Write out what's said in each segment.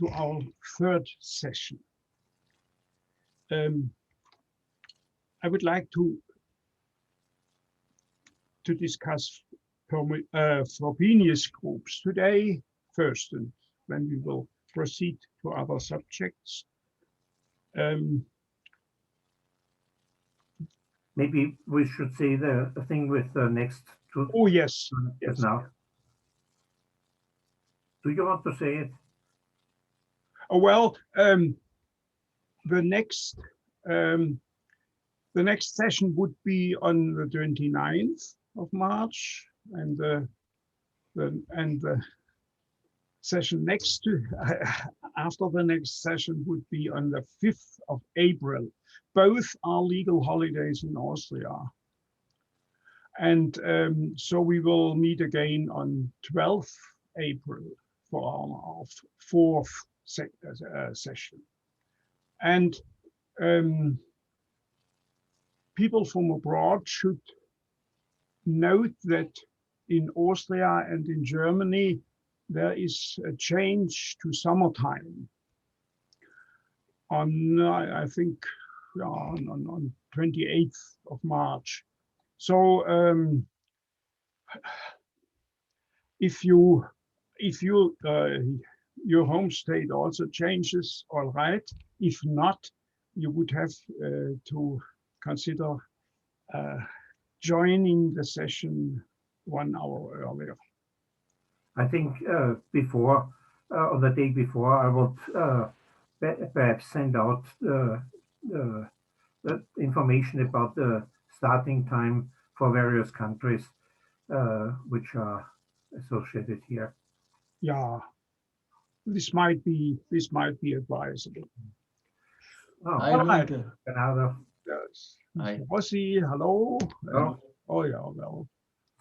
to our third session. I would like to discuss Frobenius groups today first, and then we will proceed to other subjects. Maybe we should say the thing with the next two. Oh yes, yes. Now, do you want to say it? Oh well, the next session would be on the 29th of March, and the session next to after the next session would be on the 5th of April. Both are legal holidays in Austria. And so we will meet again on 12th April for our fourth session. And people from abroad should note that in Austria and in Germany, there is a change to summertime on, I think, on 28th of March. So if your home state also changes, all right. If not, you would have to consider joining the session 1 hour earlier. I think before, on the day before, I would perhaps send out the information about the starting time for various countries which are associated here. Yeah, this might be advisable. Oh, Hi, Luke. another. Yes. Hi. Rossi, hello. Oh. Oh yeah, well.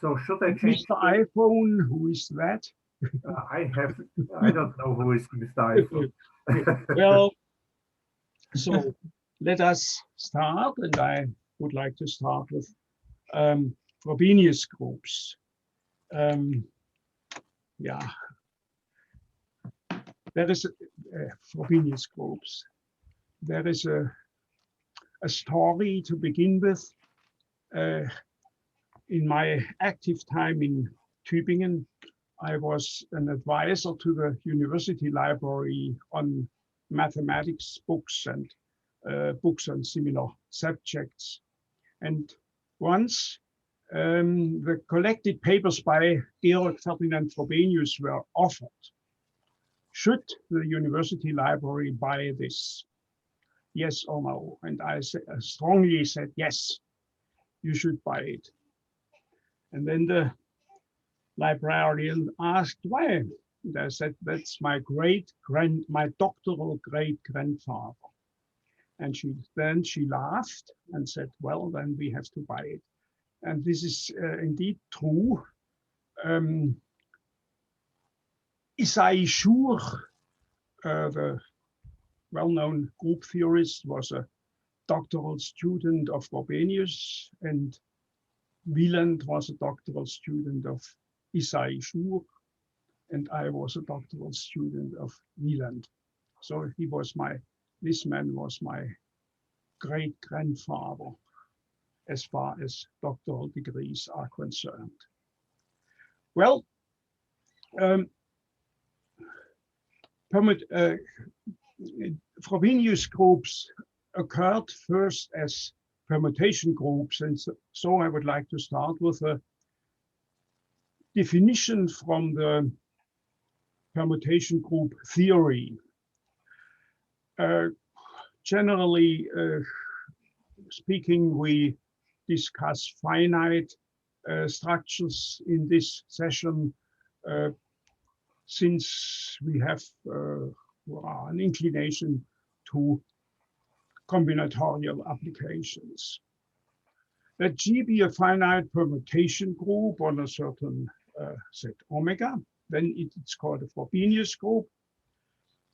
So should I change? Mr. iPhone, who is that? I don't know who is Mr. iPhone. Well, so let us start, and I would like to start with Frobenius groups. Yeah, there is Frobenius groups. There is a story to begin with. In my active time in Tübingen, I was an advisor to the university library on mathematics books and books on similar subjects. And once the collected papers by Georg Ferdinand Frobenius were offered. Should the university library buy this? Yes or no? And I strongly said, yes, you should buy it. And then the librarian asked why. And I said, that's my doctoral great-grandfather. And then she laughed and said, well, then we have to buy it. And this is indeed true. Isai Schur, the well-known group theorist, was a doctoral student of Frobenius, and Wieland was a doctoral student of Isai Schur, and I was a doctoral student of Wieland. So this man was my great-grandfather as far as doctoral degrees are concerned. Well, Frobenius groups occurred first as permutation groups, and so I would like to start with a definition from the permutation group theory. Generally speaking, we discuss finite structures in this session since we have an inclination to combinatorial applications. Let G be a finite permutation group on a certain set omega, then it's called a Frobenius group.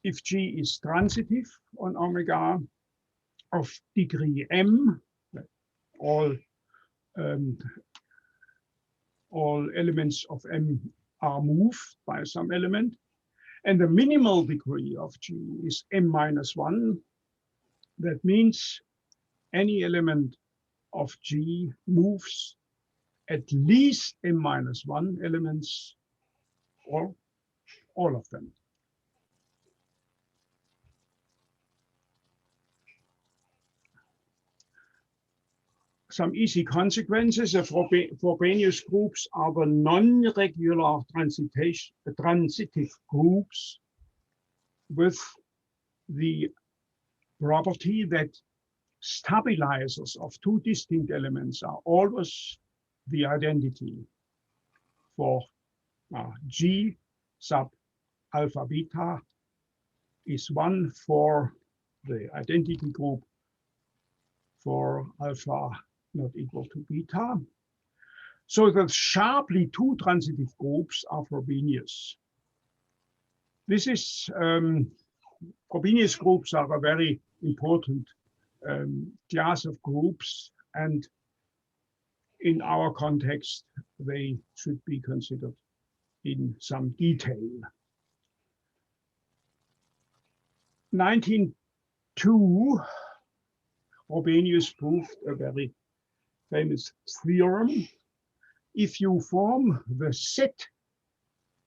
If G is transitive on omega of degree m, all elements of M are moved by some element, And the minimal degree of G is m-1. That means any element of G moves at least m-1 elements, or all of them. Some easy consequences of Frobenius groups are the non-regular transitive groups with the property that stabilizers of two distinct elements are always the identity for G sub alpha beta is 1 for the identity group for alpha not equal to beta. So that sharply two transitive groups are Frobenius. This is, Frobenius groups are a very important class of groups, and in our context, they should be considered in some detail. 1902, Frobenius proved a very famous theorem. If you form the set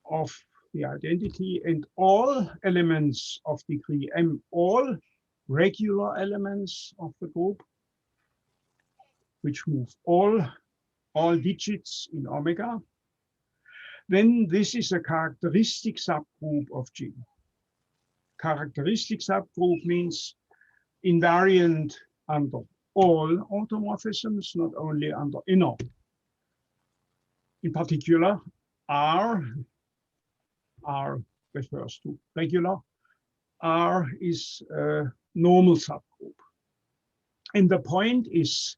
of the identity and all elements of degree m, all regular elements of the group, which move all digits in omega, then this is a characteristic subgroup of G. Characteristic subgroup means invariant under all automorphisms, not only under inner. In particular, R refers to regular. R is a normal subgroup. And the point is,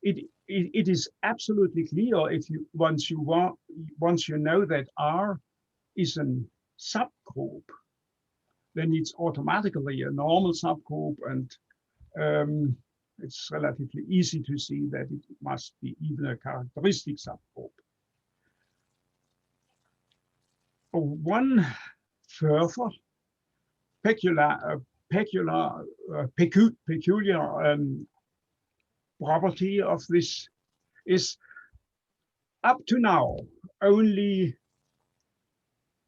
it is absolutely clear if you once you know that R is a subgroup, then it's automatically a normal subgroup, and it's relatively easy to see that it must be even a characteristic subgroup. One further peculiar property of this is, up to now, only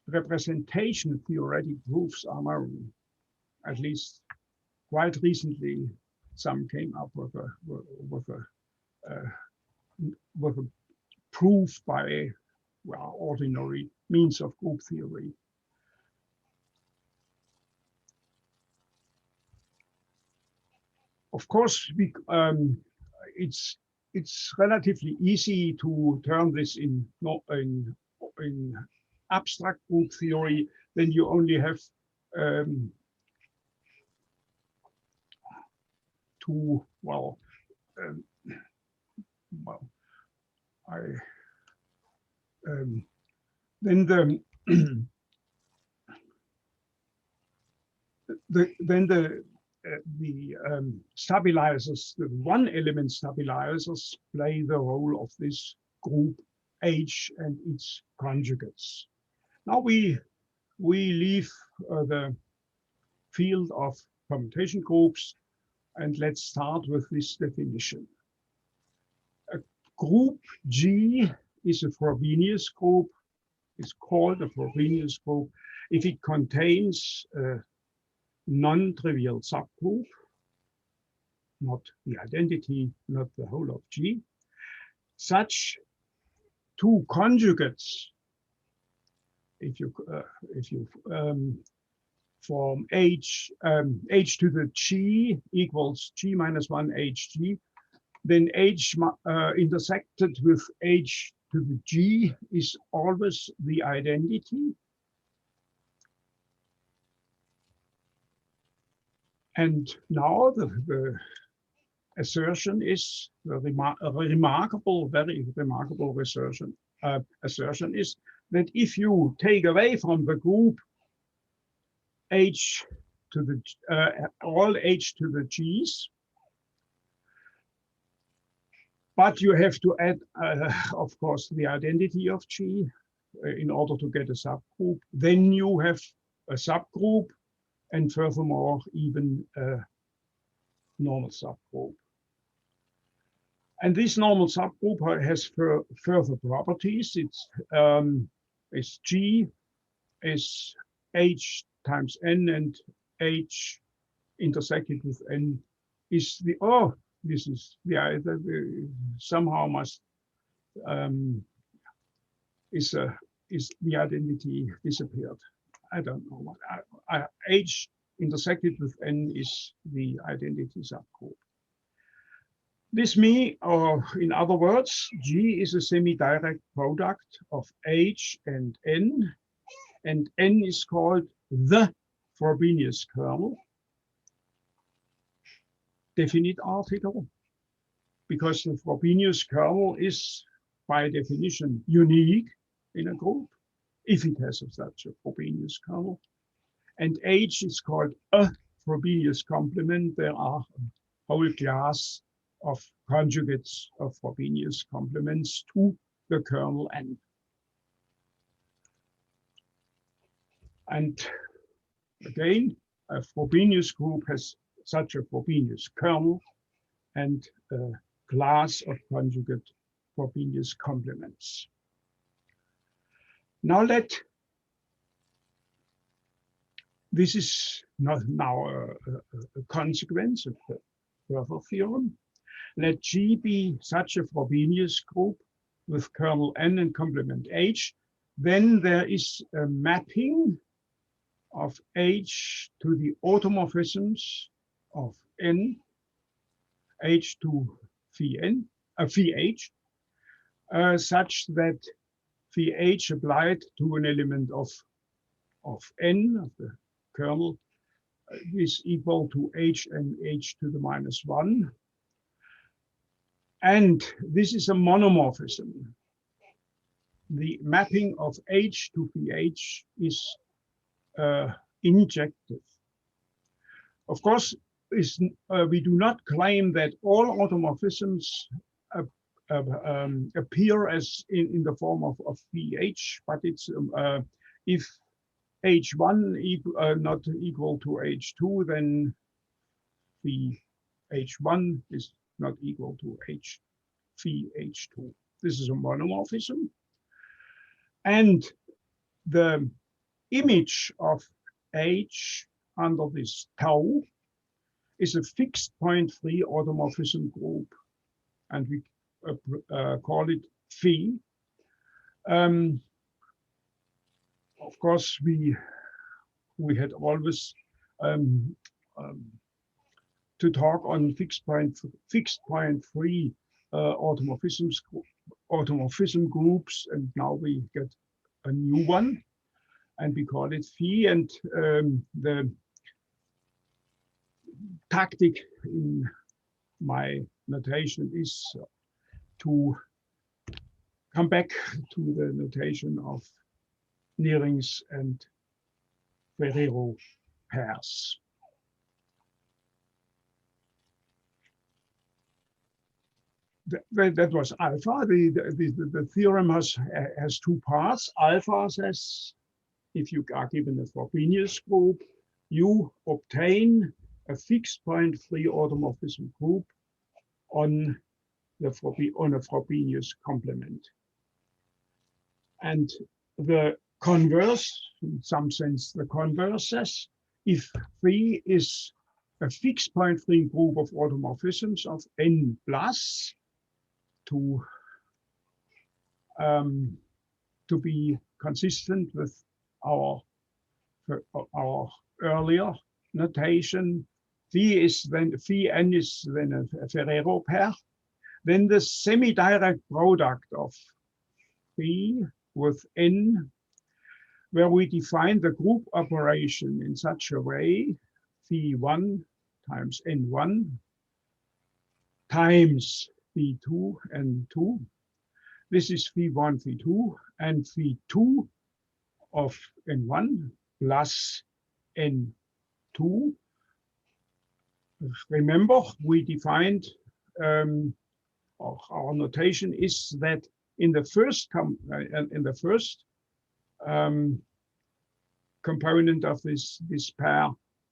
representation theoretic proofs are known. At least quite recently, some came up with a proof by ordinary means of group theory. Of course, it's relatively easy to turn this in abstract group theory. Then you only have then the stabilizers, the one element stabilizers, play the role of this group H and its conjugates. Now we leave the field of permutation groups, and let's start with this definition. A group G is a Frobenius group. It's called a Frobenius group if it contains a non-trivial subgroup, not the identity, not the whole of G. Such two conjugates, if you form H to the G equals G minus 1 HG, then H intersected with H to the G is always the identity. And now the assertion is very remarkable assertion is that if you take away from the group H to the all H to the G's, but you have to add, of course, the identity of G in order to get a subgroup, then you have a subgroup, and furthermore even a normal subgroup. And this normal subgroup has further properties. It's G is H times N, and H intersected with N is the, oh, this is, yeah, somehow must, is the identity disappeared. I don't know what, H intersected with N is the identity subgroup. This means, or in other words, G is a semi-direct product of H and N is called the Frobenius kernel. Definite article, because the Frobenius kernel is by definition unique in a group, if it has such a Frobenius kernel. And H is called a Frobenius complement. There are a whole class of conjugates of Frobenius complements to the kernel N. And again, a Frobenius group has such a Frobenius kernel and a class of conjugate Frobenius complements. Now this is not now a consequence of the further theorem. Let G be such a Frobenius group with kernel N and complement H. Then there is a mapping of H to the automorphisms of N, H to phi N, phi H, such that phi H applied to an element of N, of the kernel, is equal to H and H to the minus 1. And this is a monomorphism. The mapping of H to phi H is injective. Of course, we do not claim that all automorphisms appear as in the form of phi H, but it's if H1 not equal to H2, then phi H1 is not equal to phi H2. This is a monomorphism. And the image of H under this tau is a fixed point free automorphism group, and we call it phi. Of course, we had always to talk on fixed point free automorphism groups, and now we get a new one, and we call it phi. And the tactic in my notation is to come back to the notation of Near-rings and Ferrero pairs. That was alpha. The theorem has two parts. Alpha says if you are given a Frobenius group, you obtain a fixed point free automorphism group on a Frobenius complement. And the converse, in some sense, the converse says if phi is a fixed point free group of automorphisms of n plus to be consistent with our earlier notation, phi n is then a Ferrero pair. Then the semi-direct product of phi with n, where we define the group operation in such a way, phi1 times n1 times phi2 n2. This is phi1, phi2, and phi2 of n1 plus n2. Remember, we defined our notation is that in the first component of this pair,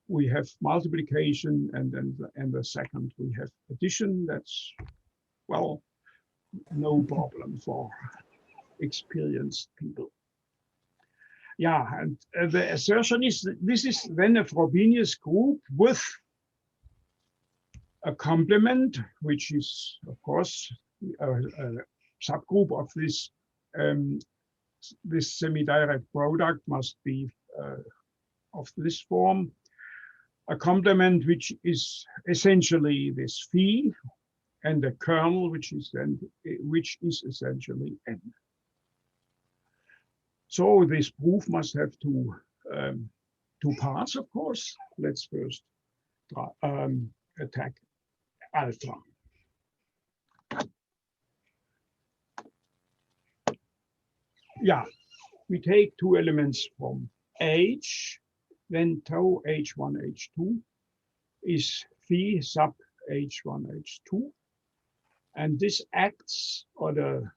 we have multiplication, and then the second we have addition. That's, well, no problem for experienced people. Yeah, and the assertion is that this is then a Frobenius group with a complement, which is, of course, a subgroup of this this semi-direct product must be of this form. A complement which is essentially this phi, and the kernel which is essentially n. So this proof must have two parts, of course. Let's first attack alpha. Yeah, we take two elements from H, then tau H1, H2 is phi sub H1, H2. And this acts on the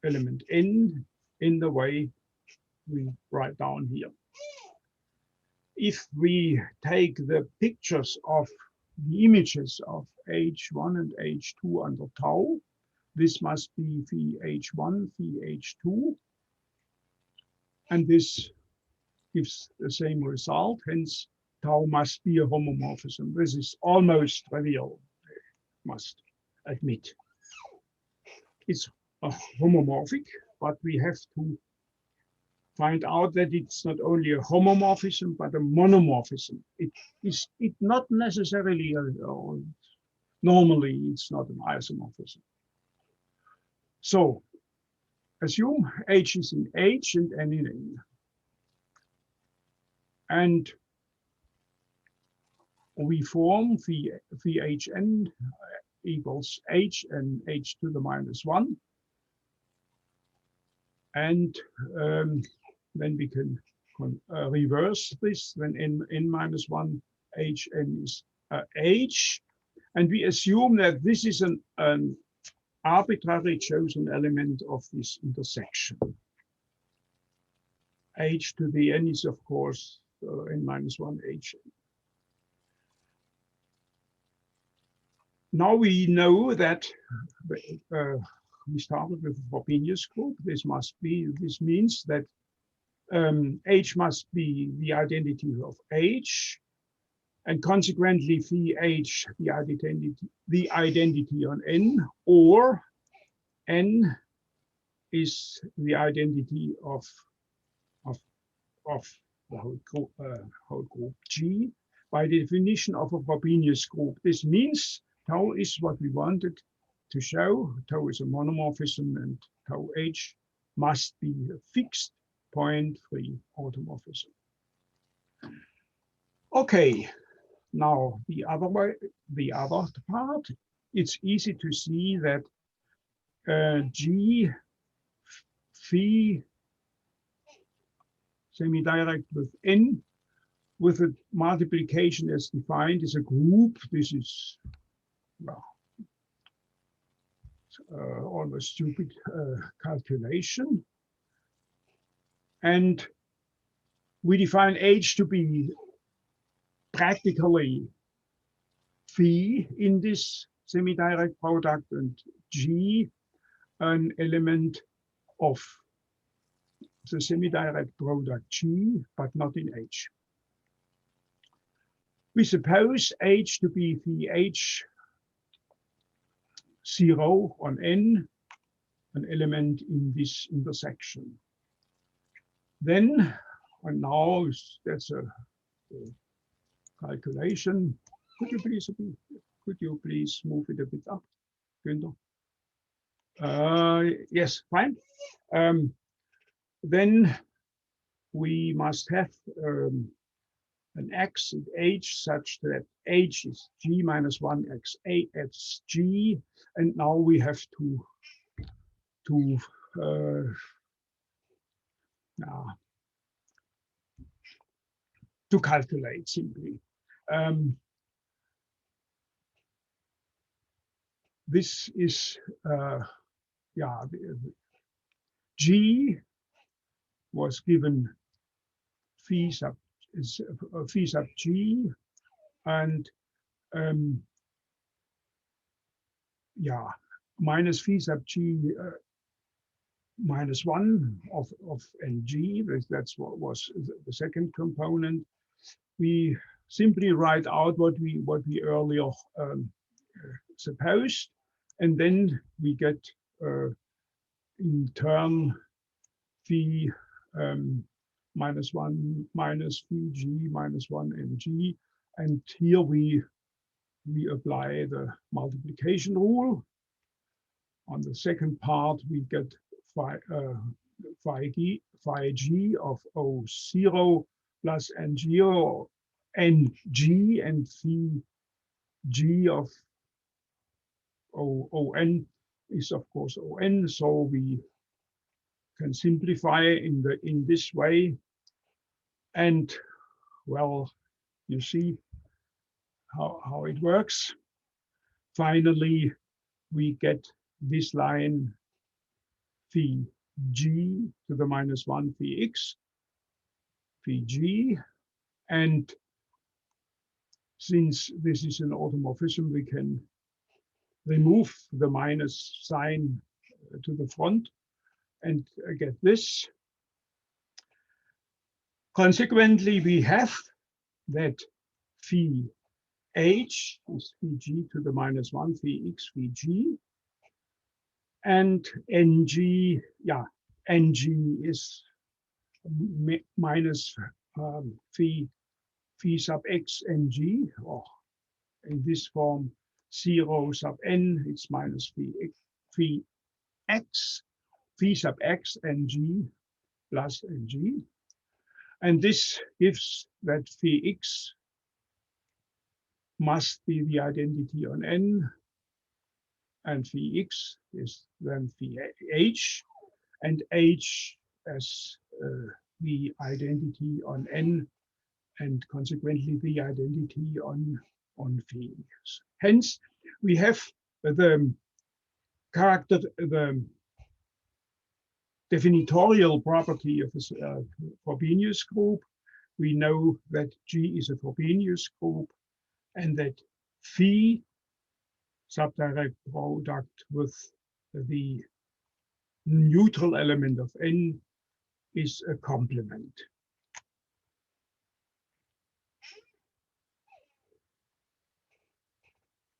element n in the way we write down here. If we take the pictures of the images of H1 and H2 under tau, this must be phi H1, phi H2. And this gives the same result, hence tau must be a homomorphism. This is almost trivial, I must admit. It's homomorphic, but we have to find out that it's not only a homomorphism, but a monomorphism. It not necessarily, normally it's not an isomorphism. So assume H is in H and N in N. And we form phi Hn equals H and H to the minus 1. And then we can reverse this, then n minus 1 Hn is H. And we assume that this is an arbitrarily chosen element of this intersection. H to the n is, of course, n minus 1 Hn. Now we know that we started with the Frobenius group. This means that H must be the identity of H, and consequently phi H the identity on N, or N is the identity of the whole group G by the definition of a Frobenius group. This means tau is what we wanted to show. Tau is a monomorphism, and tau H must be a fixed point free automorphism. Okay, now the other part, it's easy to see that G phi semi-direct with N with a multiplication as defined is a group. This is, well, almost stupid calculation. And we define H to be practically phi in this semi-direct product, and G an element of the semi-direct product G, but not in H. We suppose H to be phi H 0 on N, an element in this intersection. Then, and now that's a calculation. Could you please move it a bit up, Günther? Yes, fine. Then we must have an x at H such that H is G minus 1 x A at G, and now we have to calculate simply. This is G was given phi sub is phi sub g, and yeah, minus phi sub g minus 1 of Ng. That's what was the second component. We simply write out what we earlier supposed, and then we get in turn phi minus 1 minus phi g minus 1 Ng, and here we apply the multiplication rule. On the second part, we get phi g of O0 plus N0, Ng, and phi g of On is of course On, so we can simplify in this way. And well, you see how it works. Finally, we get this line phi g to the minus 1 phi x, phi g, and since this is an automorphism, we can remove the minus sign to the front and get this. Consequently, we have that phi h is phi g to the minus 1 phi x phi g, and Ng, yeah, Ng is minus phi sub x Ng, or in this form 0 sub n, it's minus phi sub x Ng plus Ng. And this gives that phi x must be the identity on n, and phi x is then phi h, and h as the identity on n, and consequently the identity on phi. Hence, we have the definitorial property of a Frobenius group. We know that G is a Frobenius group, and that phi subdirect product with the neutral element of n is a complement.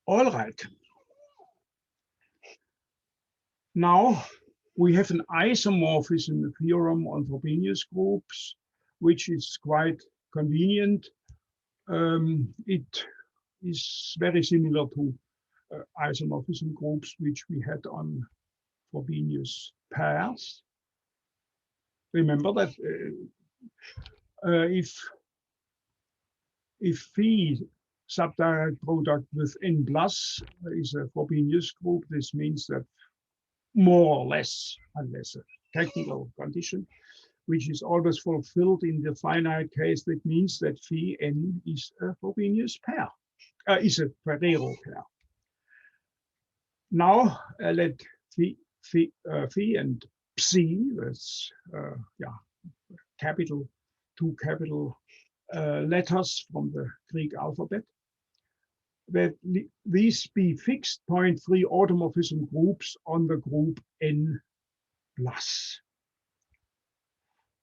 All right. Now we have an isomorphism theorem on Frobenius groups, which is quite convenient. It is very similar to isomorphism groups which we had on Frobenius pairs. Remember that if phi subdirect product with n plus is a Frobenius group, this means that more or less, unless a technical condition, which is always fulfilled in the finite case, that means that phi n is a Frobenius pair, is a Ferrero pair. Now let phi and psi, that's two capital letters from the Greek alphabet, that these be fixed point free automorphism groups on the group n plus.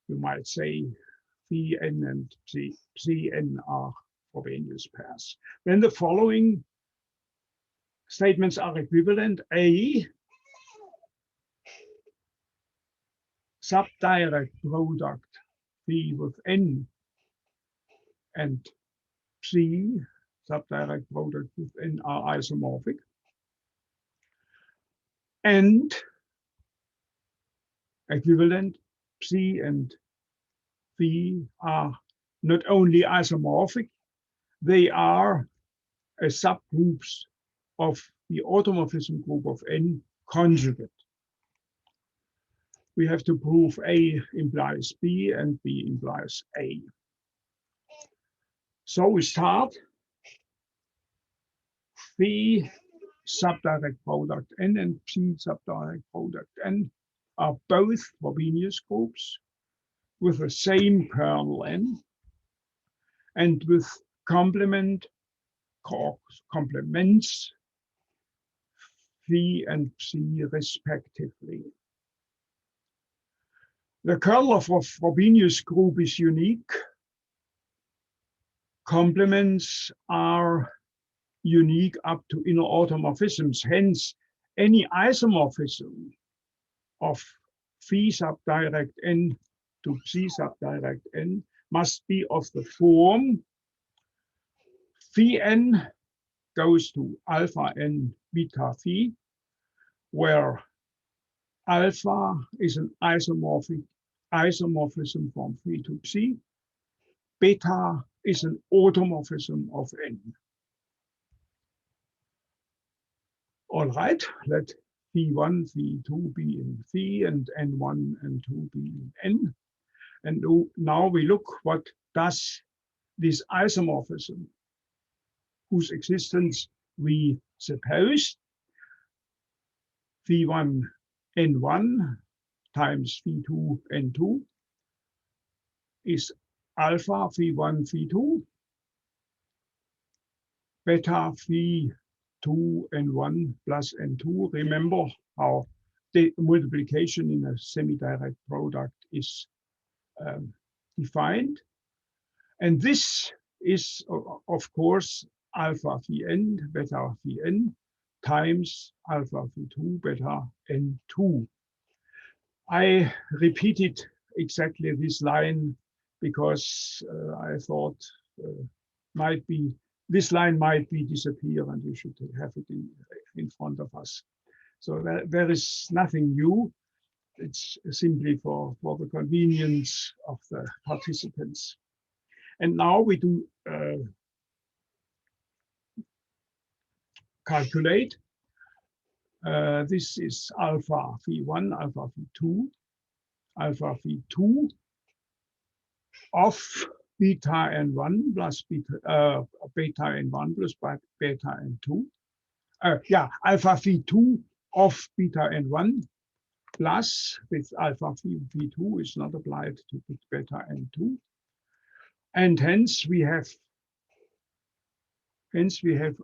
You might say phi n and psi n are Frobenius pairs. Then the following statements are equivalent. A, subdirect product phi with n and psi, subdirect product with n, are isomorphic. And equivalent, psi and phi are not only isomorphic, they are subgroups of the automorphism group of n conjugate. We have to prove A implies B and B implies A. So we start. Phi subdirect product n and psi subdirect product n are both Frobenius groups. with the same kernel n and with complements phi and psi respectively. The kernel of Frobenius group is unique. Complements are unique up to inner automorphisms. Hence, any isomorphism of phi subdirect n to psi subdirect n must be of the form phi n goes to alpha n beta phi, where alpha is an isomorphism from phi to psi, beta is an automorphism of n. All right, let phi1, phi2 be in phi and n1 and 2 be in n. And now we look what does this isomorphism, whose existence we suppose, phi1 n1 times phi2 n2 is alpha phi1 phi2 beta phi2 n1 plus n2. Remember how the multiplication in a semi-direct product is defined. And this is, of course, alpha phi n beta phi n times alpha phi2 beta n2. I repeated exactly this line because I thought this line might be disappear and we should have it in front of us. So there is nothing new. It's simply for the convenience of the participants. And now we do calculate. This is alpha phi1, alpha phi2, alpha phi2 of beta n1 plus beta n1 plus beta n2. Alpha phi2 of beta n1 plus with alpha phi2 is not applied to beta n2. And hence we have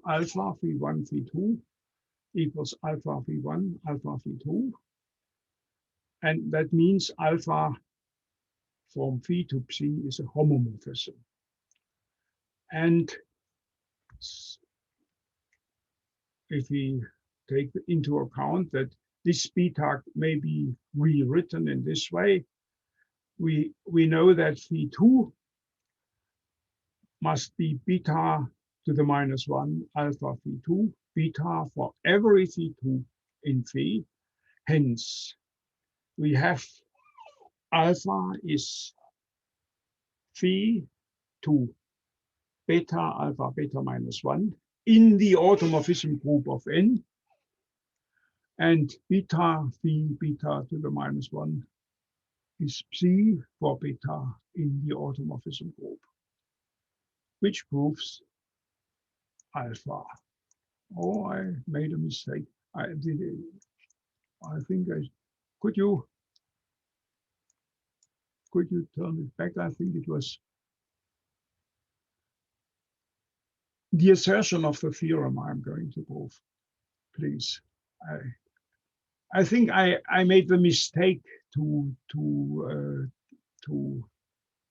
alpha phi1 phi2 equals alpha phi1 alpha phi2, and that means alpha from phi to psi is a homomorphism. And if we take into account that this beta may be rewritten in this way, we know that phi2 must be beta to the minus 1 alpha phi2, beta for every phi2 in phi. Hence, we have alpha is phi to beta alpha beta minus 1 in the automorphism group of n, and beta phi beta to the minus 1 is psi for beta in the automorphism group, which proves alpha. Oh, I made a mistake. I did it. I think could you turn it back? I think it was the assertion of the theorem I'm going to prove. Please. I think I made the mistake to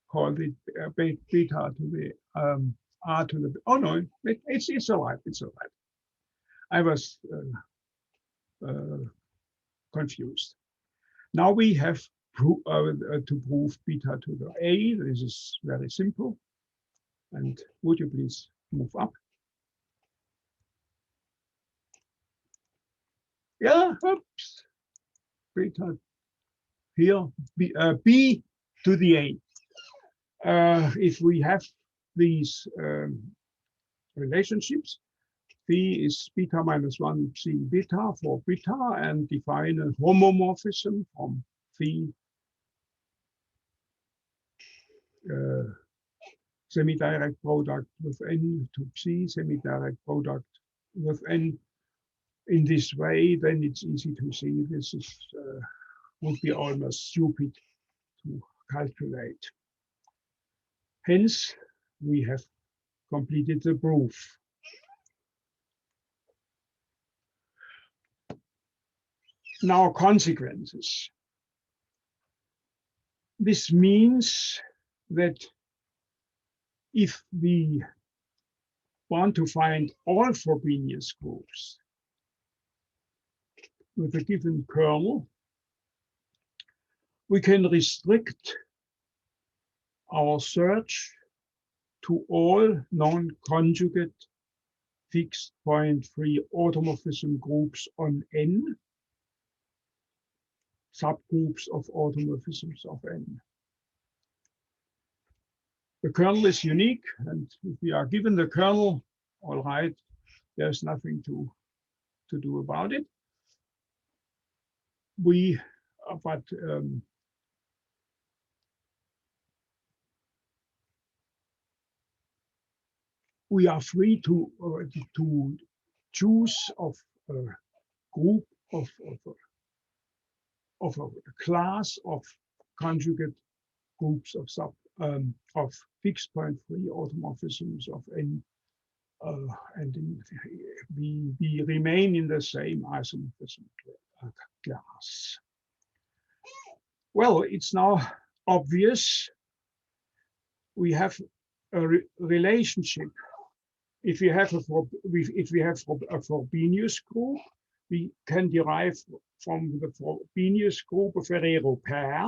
call it beta to the r to the. Oh no, it's all right. It's all right. I was confused. Now we have to prove beta to the a. This is very simple. And would you please move up? Yeah, oops. Beta here, b to the a. If we have these relationships, phi is beta minus 1 psi beta for beta, and define a homomorphism from phi semi-direct product with n to psi semi-direct product with n in this way, then it's easy to see this is would be almost stupid to calculate. Hence, we have completed the proof. Now, consequences. This means that if we want to find all Frobenius groups with a given kernel, we can restrict our search to all non-conjugate fixed point free automorphism groups on N, subgroups of automorphisms of N. The kernel is unique, and if we are given the kernel, all right, there's nothing to do about it. We are free to choose of a group of a class of conjugate groups of fixed point free automorphisms of N, and we remain in the same isomorphism class. Well, it's now obvious we have a relationship. If we have a Frobenius group, we can derive from the Frobenius group a Ferrero pair,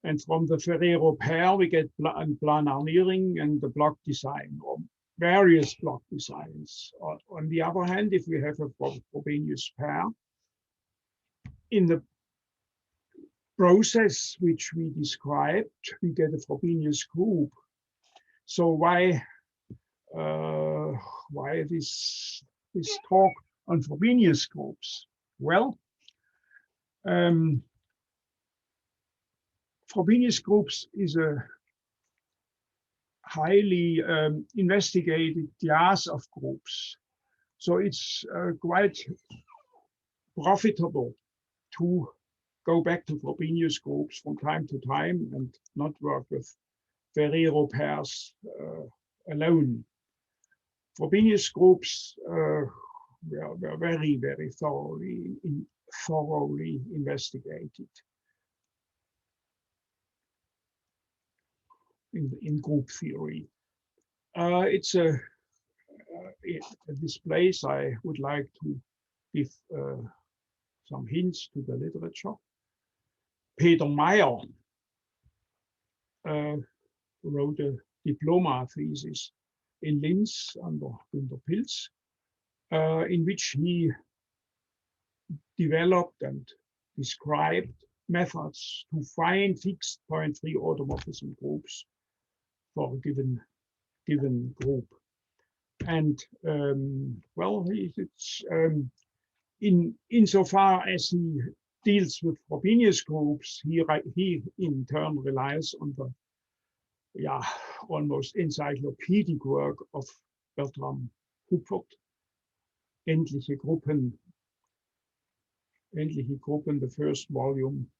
and from the Ferrero pair we get planar Near-ring and the block design, or various block designs. On the other hand, if we have a Frobenius pair, in the process which we described, we get a Frobenius group. So why this talk on Frobenius groups? Well, Frobenius groups is a highly investigated class of groups. So it's quite profitable to go back to Frobenius groups from time to time and not work with Ferrero pairs alone. Frobenius groups were very, very thoroughly investigated in group theory. It's at this place I would like to give some hints to the literature. Peter Meyer wrote a diploma thesis in Linz under Günter Pilz, in which he developed and described methods to find fixed point free automorphism groups for a given group. And well, it's insofar as he deals with Frobenius groups, he in turn relies on the almost encyclopedic work of Bertram Huppert. Endliche Gruppen, the first volume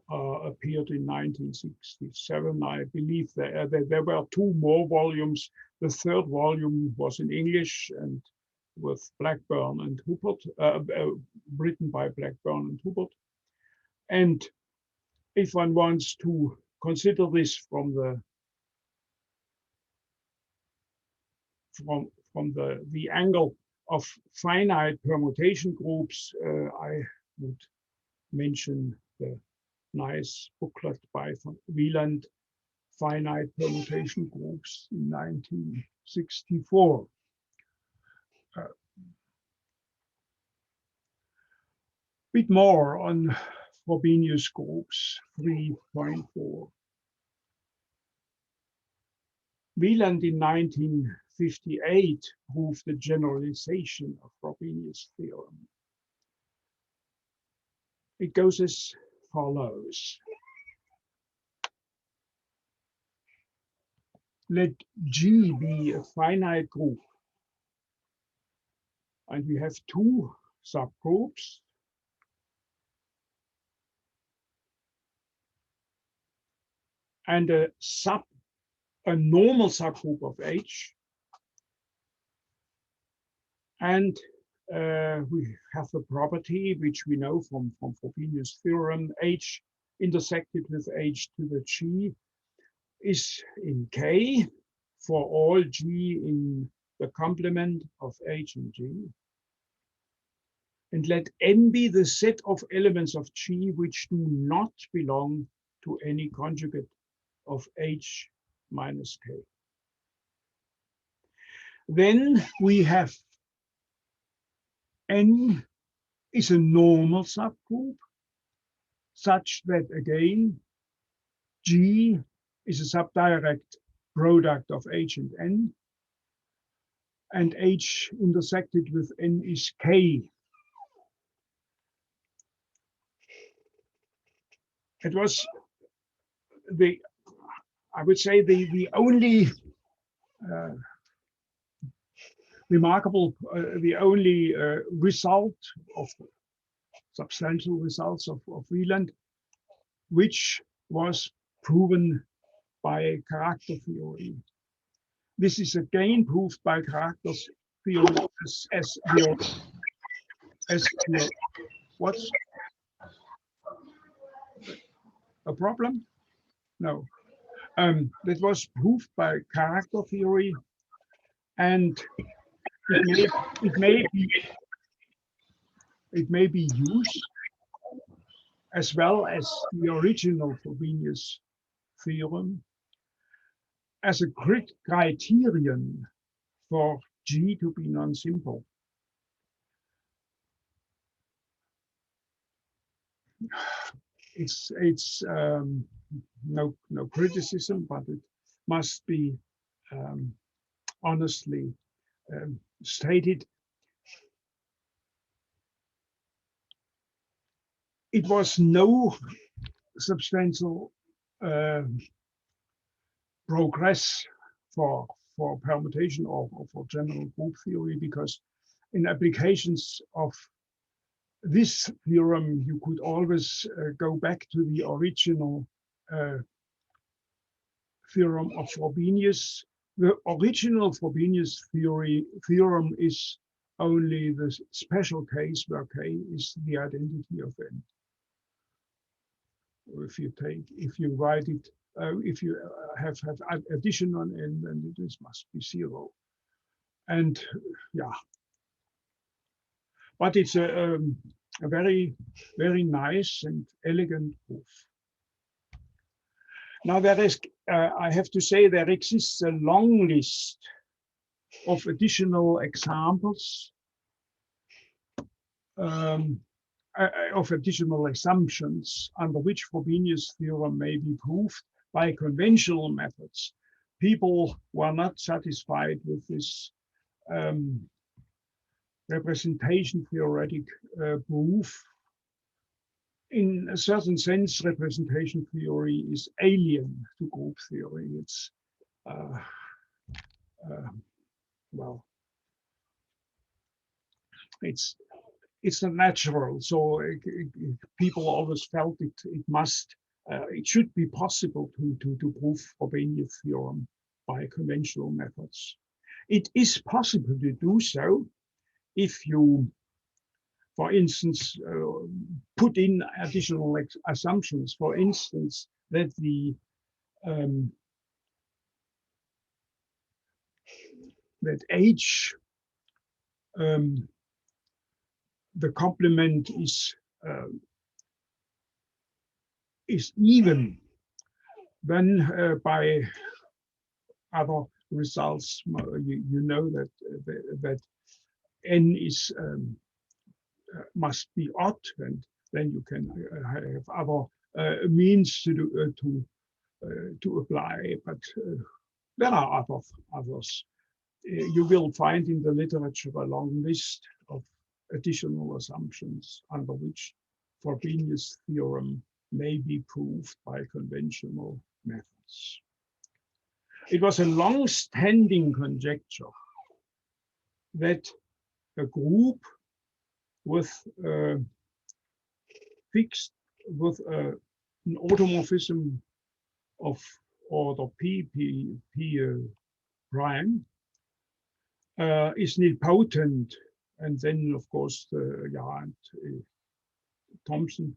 appeared in 1967. I believe there were two more volumes. The third volume was in English and with Blackburn and Huppert, written by Blackburn and Huppert. And if one wants to consider this from the angle of finite permutation groups, I would mention the nice booklet by Wieland, Finite Permutation Groups in 1964. Bit more on Frobenius groups 3.4. Wieland in 1958 proved the generalization of Frobenius theorem. It goes as follows. Let G be a finite group, and we have two subgroups. and a normal subgroup of H. And we have the property which we know from Frobenius' theorem: H intersected with H to the G is in K for all G in the complement of H and G. And let N be the set of elements of G which do not belong to any conjugate of H minus K. Then we have N is a normal subgroup, such that again G is a subdirect product of H and H intersected with N is K. It was I would say the only remarkable, the only result of substantial results of Wieland, which was proven by character theory. This is again proved by character theory what's a problem? No. That was proved by character theory, and it may be used as well as the original Frobenius theorem as a criterion for G to be non-simple. It's no criticism, but it must be honestly stated. It was no substantial progress for permutation or for general group theory, because in applications of this theorem, you could always go back to the original theorem of Frobenius. The original Frobenius theorem is only the special case where K is the identity of N. If you write it, if you have addition on N, then it must be 0. And yeah, but it's a very, very nice and elegant proof. Now there is, I have to say, there exists a long list of additional examples of additional assumptions under which Frobenius theorem may be proved by conventional methods. People were not satisfied with this representation theoretic proof. In a certain sense, representation theory is alien to group theory. It's well, it's not natural. So people always felt it should be possible to prove Frobenius theorem by conventional methods. It is possible to do so if you, for instance, put in additional assumptions. For instance, that that H, the complement is even. Then by other results, you know that N is must be odd, and then you can have other means to apply. But there are others. You will find in the literature a long list of additional assumptions under which Frobenius theorem may be proved by conventional methods. It was a long-standing conjecture that a group with an automorphism of order p prime is nilpotent, and then of course and Thomson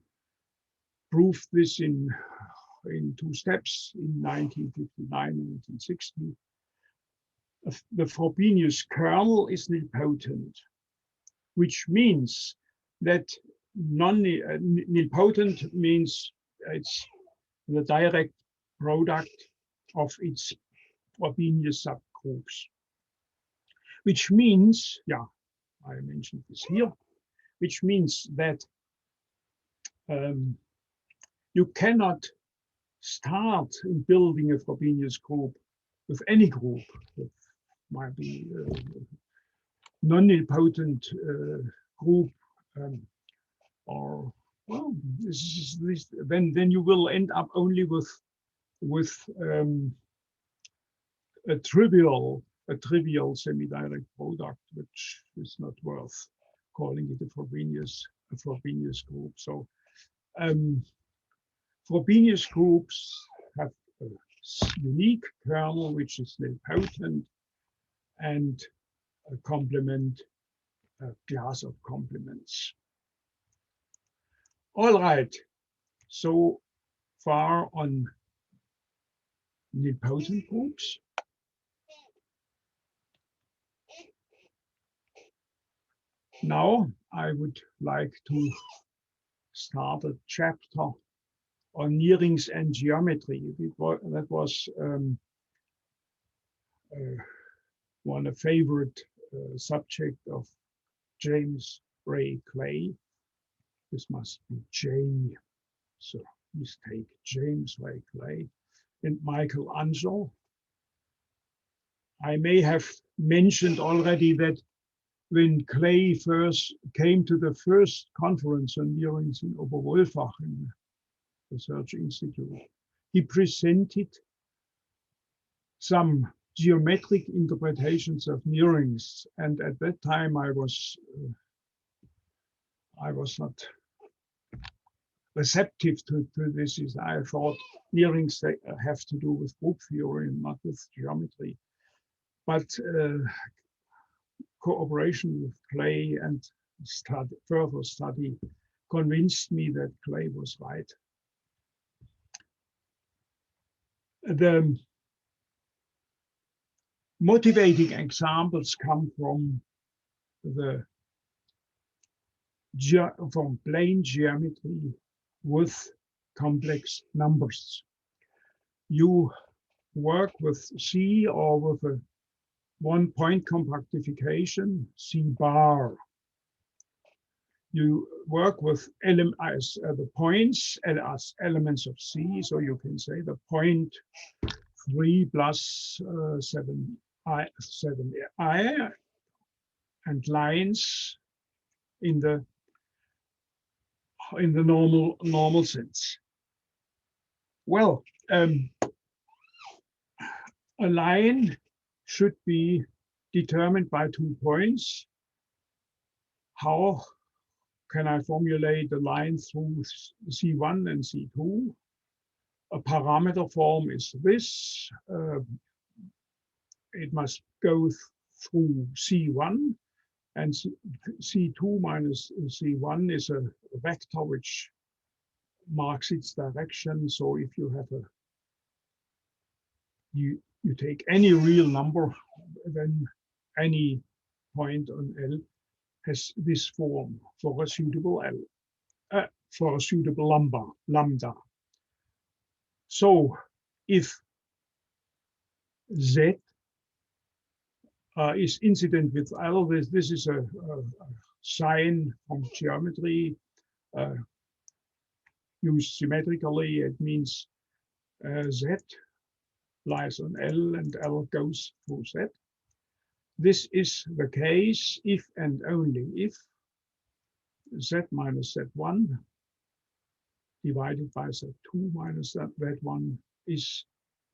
proved this in 2 steps in 1959 and 1960. The Frobenius kernel is nilpotent, which means that nilpotent means it's the direct product of its Frobenius subgroups, which means, I mentioned this here, which means that you cannot start in building a Frobenius group with any group. It might be non-nilpotent group, or well, then you will end up only with a trivial semi-direct product, which is not worth calling it a Frobenius group. So Frobenius groups have a unique kernel which is nilpotent, and a complement, a class of complements. All right, so far on nilpotent groups. Now I would like to start a chapter on near-rings and geometry. That was one a favorite subject of James Ray Clay. This must be J, so mistake, James Ray Clay, and Michelangelo. I may have mentioned already that when Clay first came to the first conference on near-rings in Oberwolfach in the Research Institute, he presented some geometric interpretations of near-rings, and at that time I was not receptive to this. I thought near-rings have to do with group theory and not with geometry. But cooperation with Clay and further study convinced me that Clay was right. The motivating examples come from plane geometry with complex numbers. You work with C or with a one-point compactification, C bar. You work with the points as elements of C, so you can say the point 3 plus 7i, and lines in the normal sense. Well, a line should be determined by 2 points. How can I formulate the line through C1 and C2? A parameter form is this. It must go through C1, and C2 minus C1 is a vector which marks its direction. So if you have you take any real number, then any point on L has this form for a suitable L, for a suitable lambda. So if Z is incident with L, this is a sign from geometry used symmetrically. It means Z lies on L and L goes through Z. This is the case if and only if Z minus Z1 divided by Z2 minus Z1 is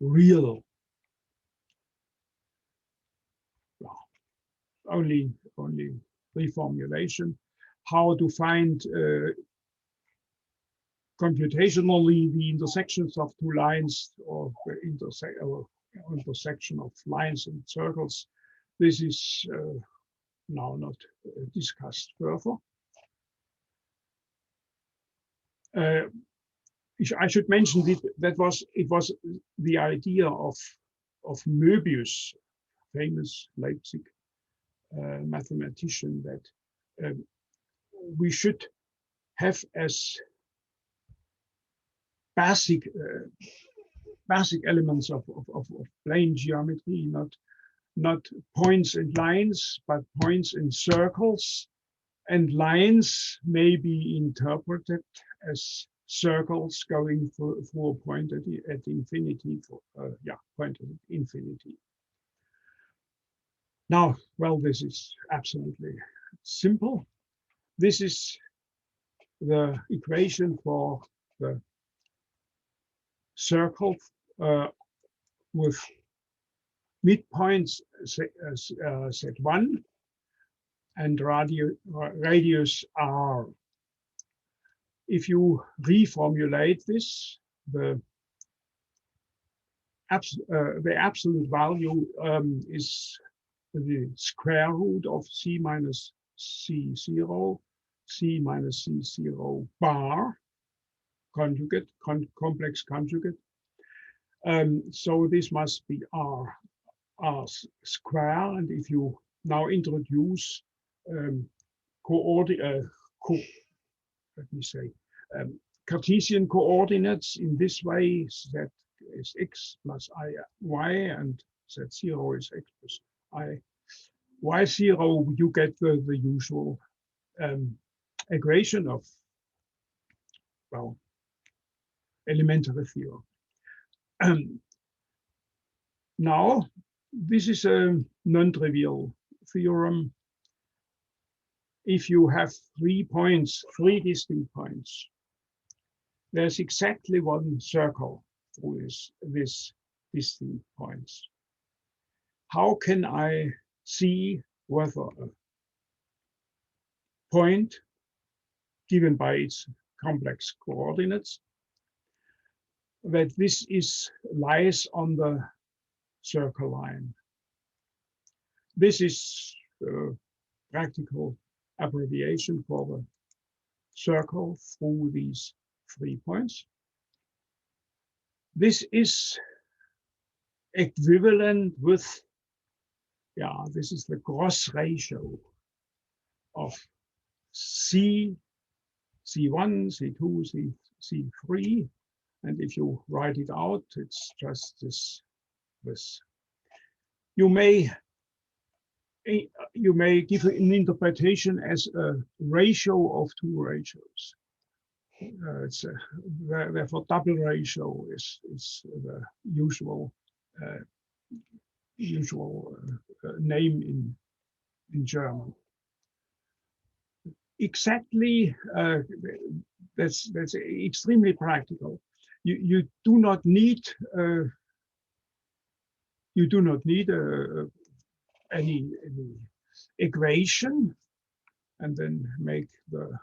real. Well, only reformulation. How to find computationally the intersections of two lines or intersection of lines and circles. This is now not discussed further. I should mention that it was the idea of Möbius, famous Leipzig mathematician, that we should have as basic elements of plane geometry, not points and lines, but points and circles, and lines may be interpreted as circles going through a point at infinity, point at infinity. Now, well, this is absolutely simple. This is the equation for the circle with midpoints Z1 and radius R. If you reformulate this, the absolute value is the square root of C minus C0, C minus C0 bar, conjugate, complex conjugate. So this must be R square, and if you now introduce Cartesian coordinates in this way, Z is x plus I y, and Z0 is x plus I y0, you get the usual equation of, well, elementary theorem. Now, this is a non-trivial theorem. If you have 3 points, 3 distinct points, there's exactly one circle through this distinct points. How can I see whether a point given by its complex coordinates, that this lies on the circle line? This is a practical abbreviation for the circle through these 3 points. This is equivalent with, this is the gross ratio of C, C1, C2, C3. And if you write it out, it's just this. You may give an interpretation as a ratio of 2 ratios. Therefore, double ratio is the usual name in German. Exactly, that's extremely practical. You do not need any equation and then make the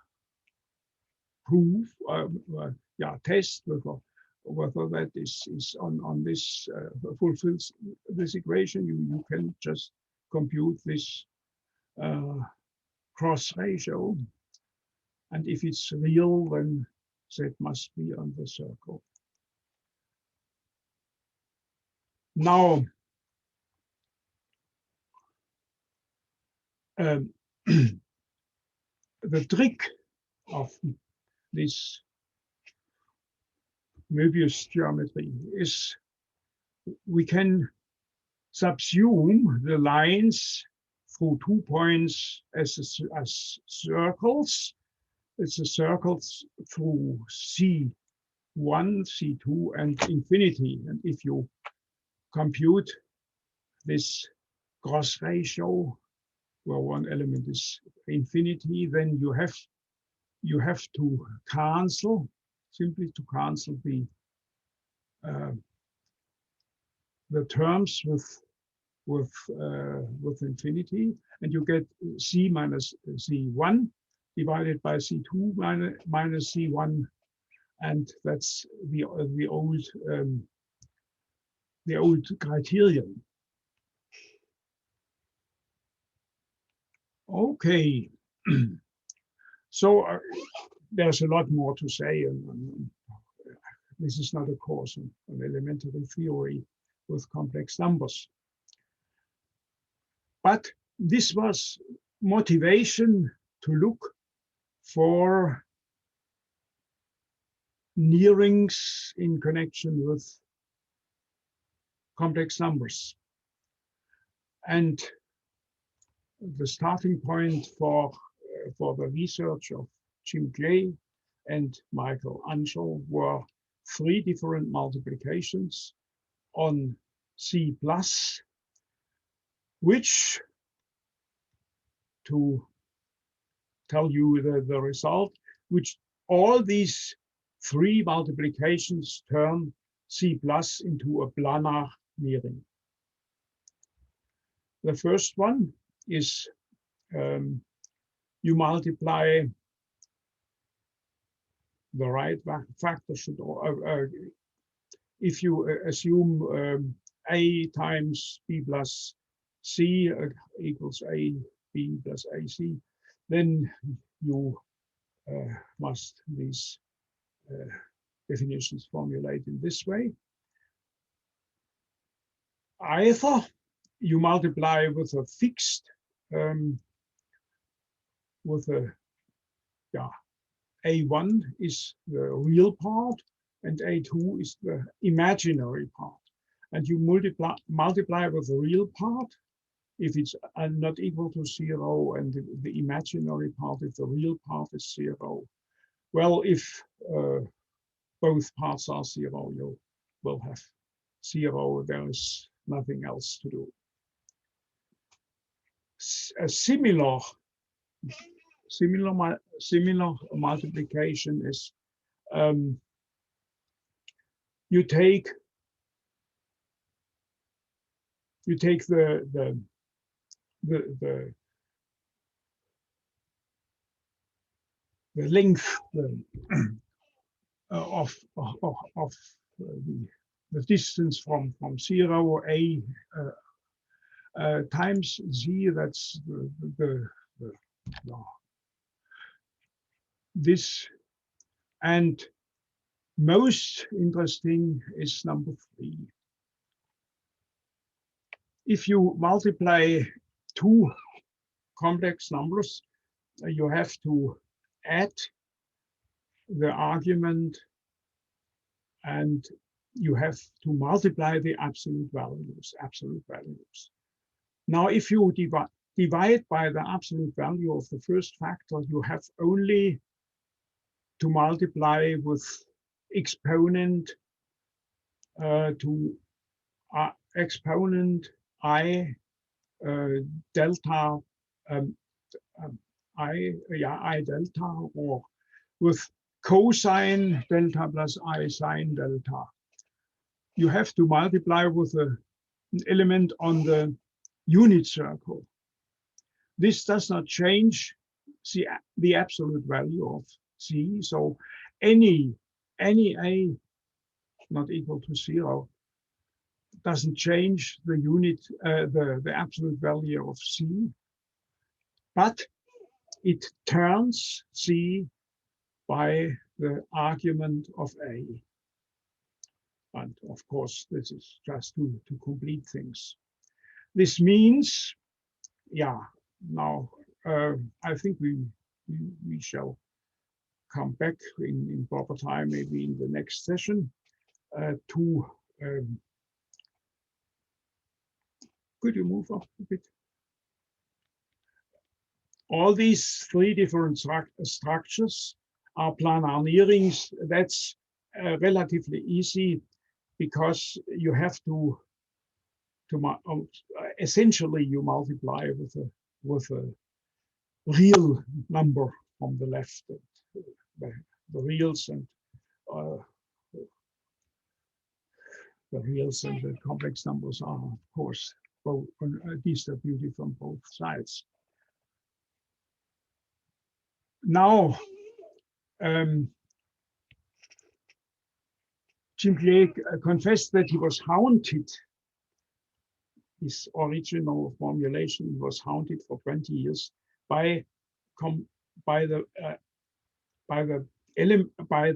proof, test whether that is on this fulfills this equation. You can just compute this cross ratio, and if it's real, then Z must be on the circle. Now, the trick of this Möbius geometry is we can subsume the lines through 2 points as circles. It's a circles through C1, C2, and infinity. And if you compute this gross ratio, where one element is infinity, then you have to cancel, simply to cancel the terms with infinity, and you get C minus C1 divided by C2 minus C1 and that's the old criterion. Okay, so there's a lot more to say, and this is not a course on elementary theory with complex numbers. But this was motivation to look for near-rings in connection with complex numbers. And the starting point for the research of Jim Clay and Michael Anschel were 3 different multiplications on C+, which, to tell you the result, which all these 3 multiplications turn C+ into a planar near-ring. The first one is you multiply the right factor should, if you assume A times B plus C equals A B plus AC, then you must these definitions formulate in this way. Either you multiply with a fixed, with a, A1 is the real part and A2 is the imaginary part. And you multiply with the real part if it's not equal to 0, and the imaginary part if the real part is 0. Well, if both parts are 0, you will have 0. There is nothing else to do. A similar multiplication is you take the length of the distance from 0, A times Z. That's this. And most interesting is number 3. If you multiply 2 complex numbers, you have to add the argument and you have to multiply the absolute values. Now, if you divide by the absolute value of the first factor, you have only to multiply with exponent to exponent I delta I delta, or with cosine delta plus I sine delta. You have to multiply with an element on the unit circle. This does not change the absolute value of C. So any A not equal to 0 doesn't change the unit, the absolute value of C, but it turns C by the argument of A. And of course, this is just to complete things. This means, now I think we shall come back in proper time, maybe in the next session, to could you move up a bit? All these 3 different structures are planar near-rings. That's relatively easy because you have to essentially you multiply with a real number from the left. The reals and the complex numbers are, of course, both distributed from both sides. Now, Chimplier confessed that he was haunted. His original formulation was haunted for 20 years by the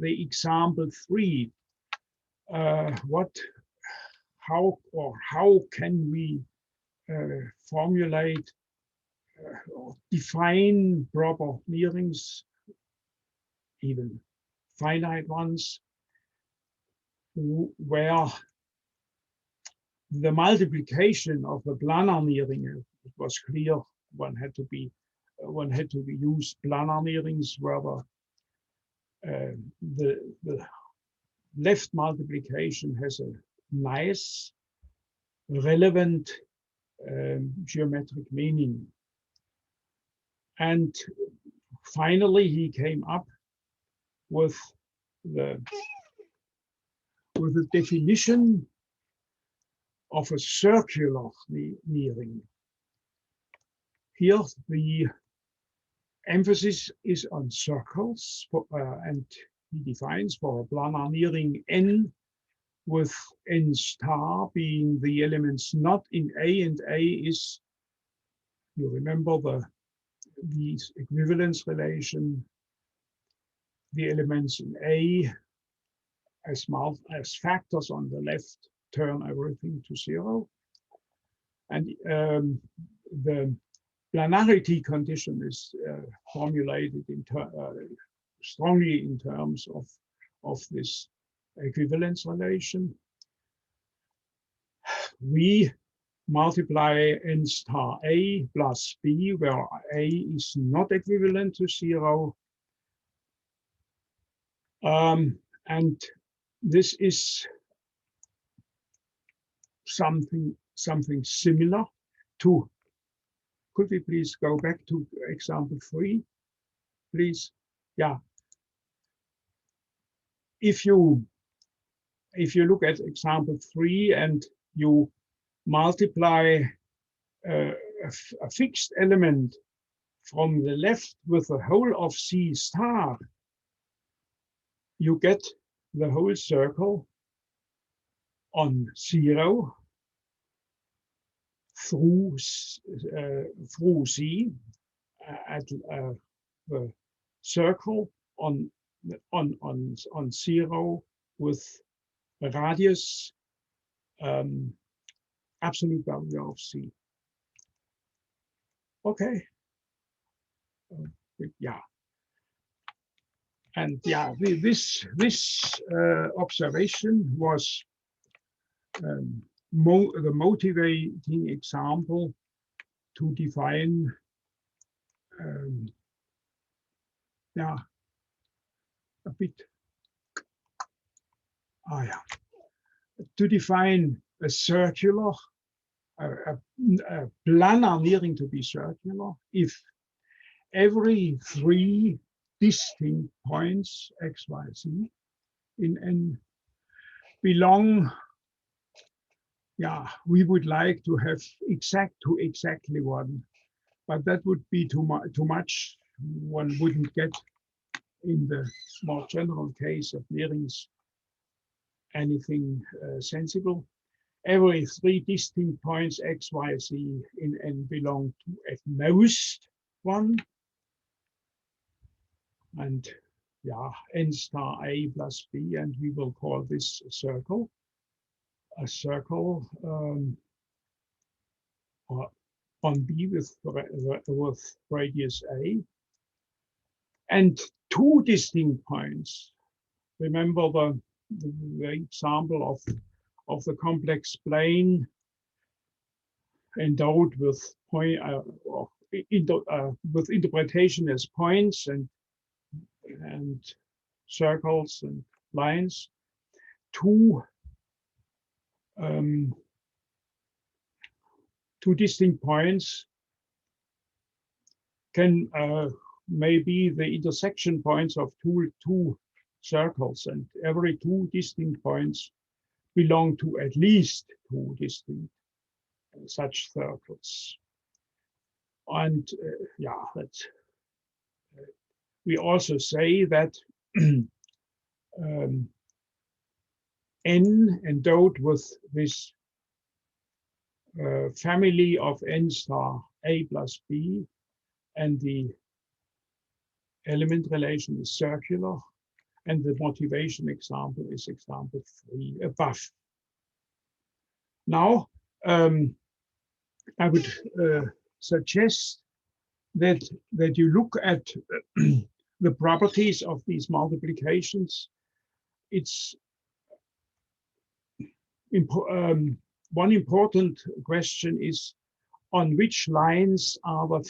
example 3. How can we formulate or define proper near-rings, even finite ones, where the multiplication of the planar near-ring, it was clear one had to use planar near-rings, where the left multiplication has a nice, relevant geometric meaning. And finally, he came up with the definition of a circular near-ring. Here, the emphasis is on circles, and he defines for a planar near-ring N, with N star being the elements not in A, and A is, you remember the equivalence relation, the elements in A as factors on the left turn everything to 0. And the planarity condition is formulated strongly in terms of this equivalence relation. We multiply N star A plus B, where A is not equivalent to 0. And this is something similar to, could we please go back to example 3, please? Yeah. If you look at example 3 and you multiply a fixed element from the left with the whole of C star, you get the whole circle on 0 through C at the circle on 0 with a radius absolute value of C. Okay. Yeah. And yeah, this observation was the motivating example to define yeah, a bit to define a circular, a planar near-ring to be circular if every 3 distinct points x, y, z in N belong. Yeah, we would like to have exactly 1, but that would be too much. One wouldn't get, in the more general case of near-rings, anything sensible. Every 3 distinct points x, y, z in N belong to at most 1. And yeah, N star A plus B, and we will call this a circle. A circle on B with radius A. And 2 distinct points. Remember the example of the complex plane endowed with with interpretation as points and circles and lines. 2 distinct points can maybe the intersection points of two circles, and every 2 distinct points belong to at least 2 distinct such circles. And yeah, that's, we also say that n endowed with this family of n star a plus b, and the element relation is circular, and the motivation example is example 3 above. Now, I would suggest that you look at the properties of these multiplications. It's one important question is, on which lines are the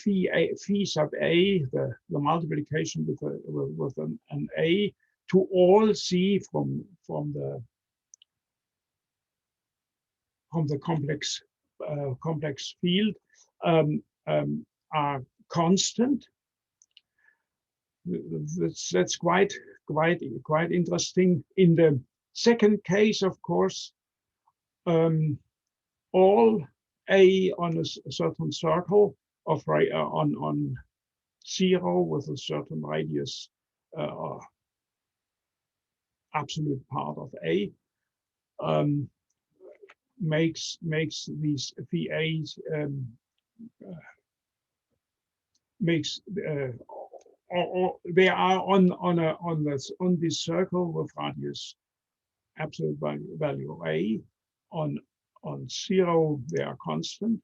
phi sub a, the multiplication with an a to all c from the complex field are constant. That's quite interesting. In the second case, of course, all a on a certain circle of on 0 with a certain radius, absolute part of a, makes these VAs makes or they are on this circle with radius absolute value a. On 0 they are constant,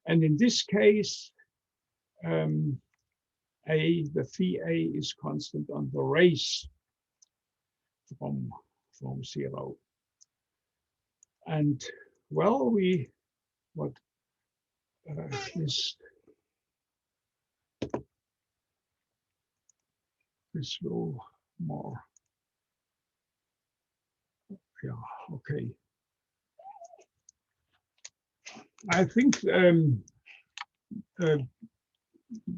and in this case the phi is constant on the race from 0. And well, this will more, yeah, okay. I think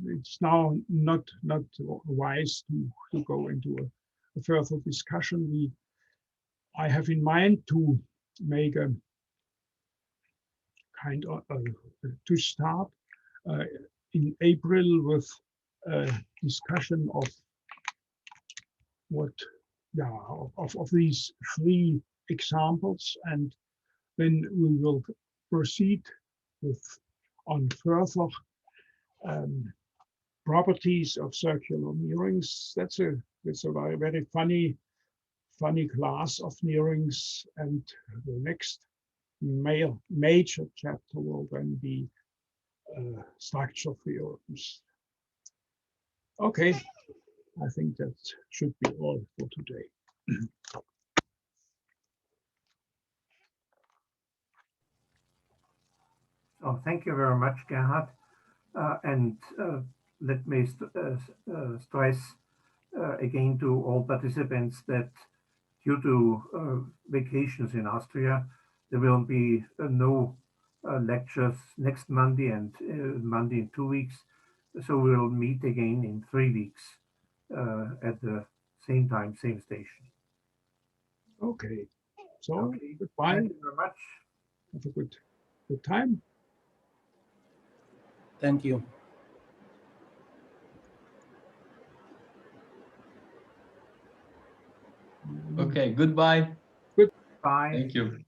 it's now not wise to go into a further discussion. I have in mind to make a kind of to start in April with a discussion of what, yeah, of these 3 examples, and then we will proceed with on further properties of circular near-rings. That's a very funny class of near-rings, and the next major chapter will then be structure theorems. Okay, I think that should be all for today. Oh, thank you very much, Gerhard. And let me stress again to all participants that due to vacations in Austria, there will be no lectures next Monday and Monday in 2 weeks. So we'll meet again in 3 weeks at the same time, same station. Okay, so okay. Goodbye. Thank you very much. Have a good time. Thank you. Okay, goodbye. Bye. Thank you.